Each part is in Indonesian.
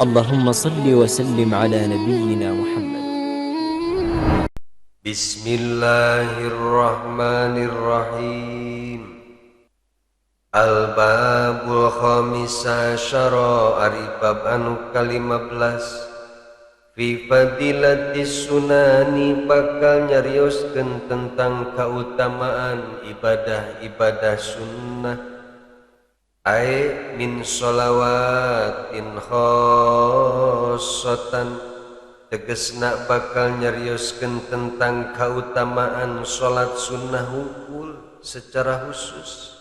اللهم صل وسلم على نبينا محمد. Bismillahirrahmanirrahim. Al-babul khamisa syara ari bab anu ka-15 fi fadilatis sunani bakal nyarioskeun tentang kautamaan ibadah-ibadah sunnah ai min sholawatin khossatan tegesna bakal nyarioskeun tentang kautamaan salat sunnah hukul secara khusus.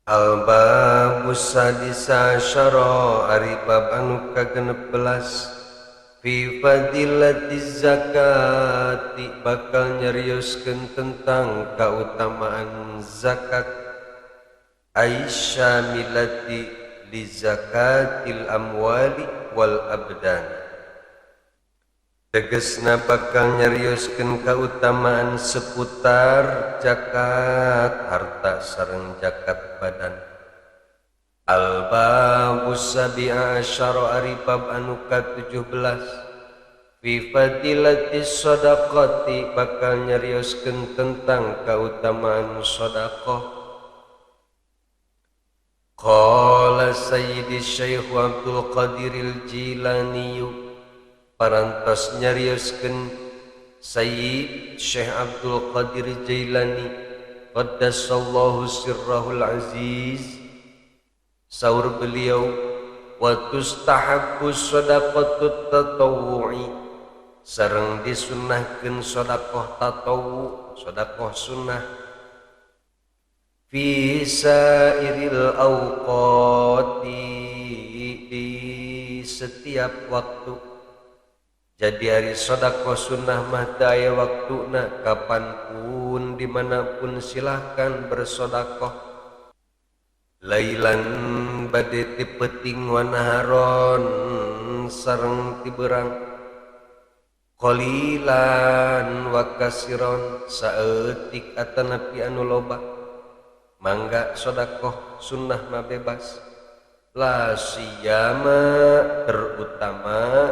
Al-babus sadisa syara ari bab anu ka-16 fi fadilatiz zakati bakal nyarioskeun tentang kautamaan zakat aisyamilati li zakatil amwali wal abdan. Tegesna bakal nyarioskeun kautamaan seputar zakat harta sareng zakat badan. Al-babus sabi'a asyara ari bab anu ka-17 fi fadilatis shadaqati bakal nyarioskeun tentang kautamaan sedekah. Qala Sayyidi Syekh Abdul Qadiril Jilani parantos nyarioskeun Sayyid Syekh Abdul Qadir Jailani qaddasallahu sirrahul aziz, saur beliau wa tustahabbu shadaqatut tatawwu'i sareng disunnahkeun sedekah tatawwu sedekah sunnah fi sairil awqati di setiap waktu. Jadi hari sedekah sunnah mah daya waktuna kapanpun dimanapun silahkan bersedekah. Lailan bade ti peuting wa naharon sareng ti beurang. Qalilan wa kasiron saeutik atanapi anu loba. Mangga sedekah sunnah mah bebas. La siyama terutama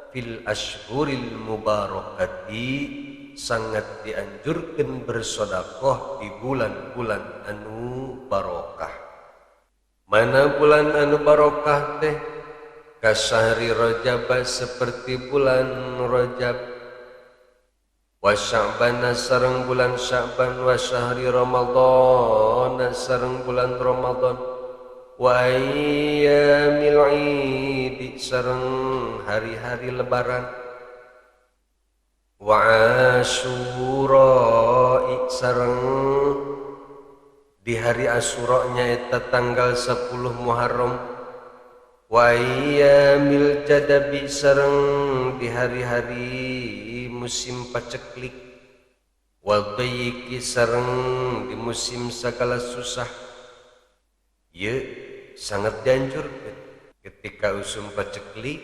fil ashhuril mubarakati sangat dianjurkan bersedekah di bulan-bulan anu barokah. Mana bulan anu barokah teh? Kasahri Rajab seperti bulan Rajab, wa Sya'ban sareng bulan Sya'ban, wa syahri Ramadan sareng bulan Ramadan, wa ayyamil Id sareng hari-hari lebaran, wa Asyura sareng di hari Asyura nyaeta tanggal 10 Muharram, wa ayyamil jadabi sareng di hari-hari musim paceklik, wa dayqi sareng di musim segala susah. Ye sangat dianjurkan ketika usum paceklik,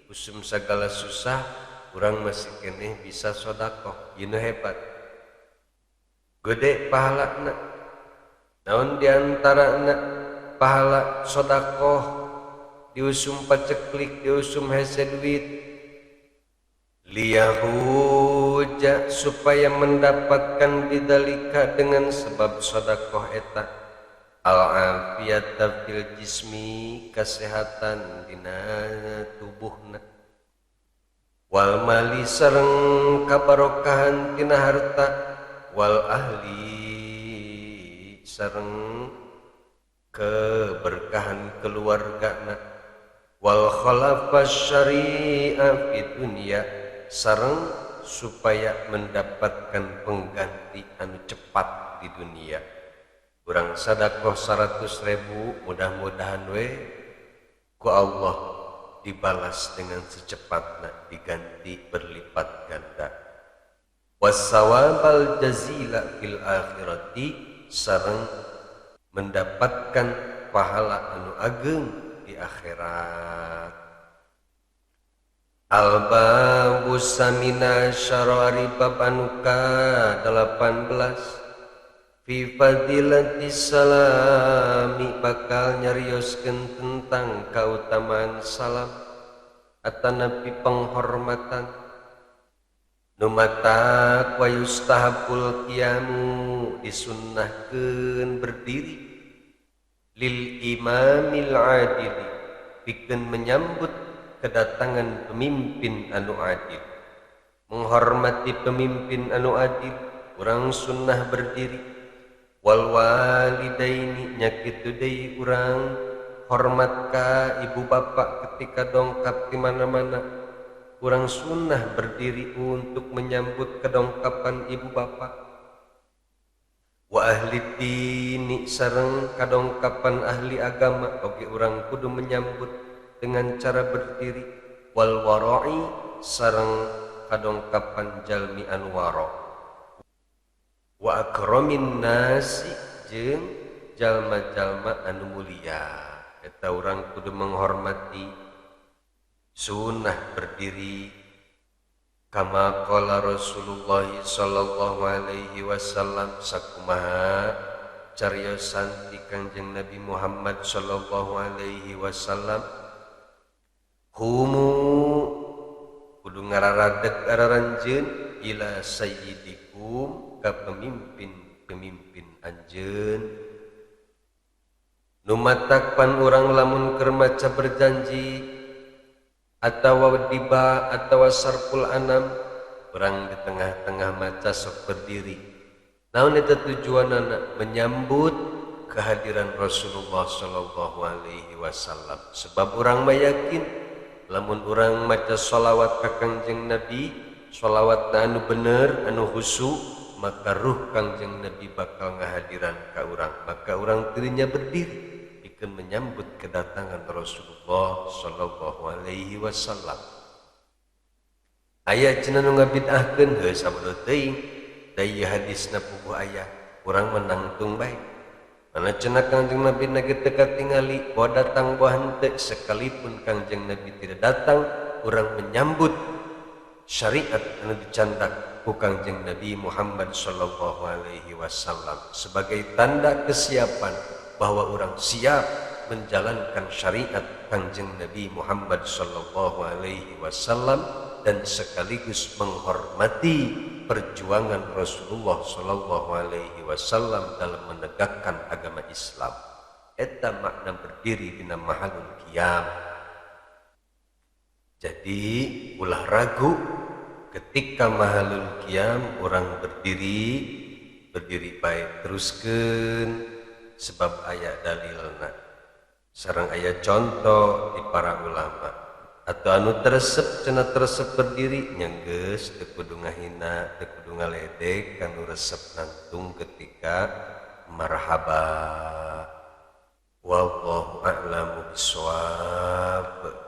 usum segala susah, urang masih keneh bisa sedekah. Ieu hebat. Gede pahalana. Naon diantarana pahala sedekah di usum paceklik, di usum hese duit. Liyahuja supaya mendapatkan bidalika dengan sebab sedekah eta al-afiyata fil jismi kesehatan dina tubuhna, wal mali sareng kabarokahan dina harta, wal ahli sareng keberkahan keluargana, wal khalafas syari'ah fi dunya sareng supaya mendapatkan pengganti anu cepat di dunia. Urang sedekah 100.000 mudah-mudahan we ku Allah dibalas dengan secepatnya diganti berlipat ganda. Wassawabal jazila fil akhirati sareng mendapatkan pahala anu ageung di akhirat. Al-babus samina syarari bab anu ka 18 fi fadilatis salami bakal nyarioskeun tentang kautamaan salam atanapi penghormatan numatak wa yustahabul qiyamu disunnahkeun berdiri lil imamil adili pikeun menyambut kedatangan pemimpin anu adil. Menghormati pemimpin anu adil urang sunnah berdiri. Wal walidaini nya kitu deui urang hormat ka ibu bapak ketika dongkap di mana-mana. Urang sunnah berdiri untuk menyambut kedongkapan ibu bapak. Wa ahli dini sareng kadongkapan ahli agama oge urang kudu menyambut dengan cara berdiri. Wal wara'i sareng kadongkapan jalmi anu wara. Wa akramin nasi jeung jalma-jalma anu mulia eta urang kudu menghormati sunnah berdiri kama qala Rasulullah sallallahu alaihi wasallam sakumaha cariosan ti Kangjeng Nabi Muhammad sallallahu alaihi wasallam humu kudu ngararadeg araranjeun ila sayyidikum ka pemimpin anjeun nu matakpan urang lamun keur maca berjanji atawa diba atawa sarful anam urang di tengah-tengah maca sok berdiri. Naon eta tujuanna? Menyambut kehadiran Rasulullah sallallahu alaihi wasallam. Sebab urang mayakin lamun urang maca shalawat ka Kangjeng Nabi, shalawat anu bener, anu khusyuk, maka ruh Kangjeng Nabi bakal ngahadiran ka urang. Maka urang teunya berdiri akan menyambut kedatangan Rasulullah sallallahu alaihi wasallam. Aya cenah nu ngabid'ahkeun heuh sabada teuing da ieu hadisna puguh aya urang menangtung bae. Mana cenah Kangjeng Nabi nage teu katingali poe datang poe henteu sekalipun Kangjeng Nabi tidak datang urang menyambut syariat anu dicandak ku Kangjeng Nabi Muhammad sallallahu alaihi wasallam sebagai tanda kesiapan bahwa orang siap menjalankan syariat Kangjeng Nabi Muhammad sallallahu alaihi wasallam dan sekaligus menghormati perjuangan Rasulullah sallallahu alaihi wasallam dalam menegakkan agama Islam. Eta makna berdiri dina mahalul qiyam. Jadi ulah ragu ketika mahalul qiyam orang berdiri baik teruskeun sebab aya dalilna sareng aya contoh di para ulama atau anu teresep cenah teresep berdiri nya geus teu kudu ngahina teu kudu ngaledek kanu resep nantung ketika marhaba wallahu a'lamu bissawab.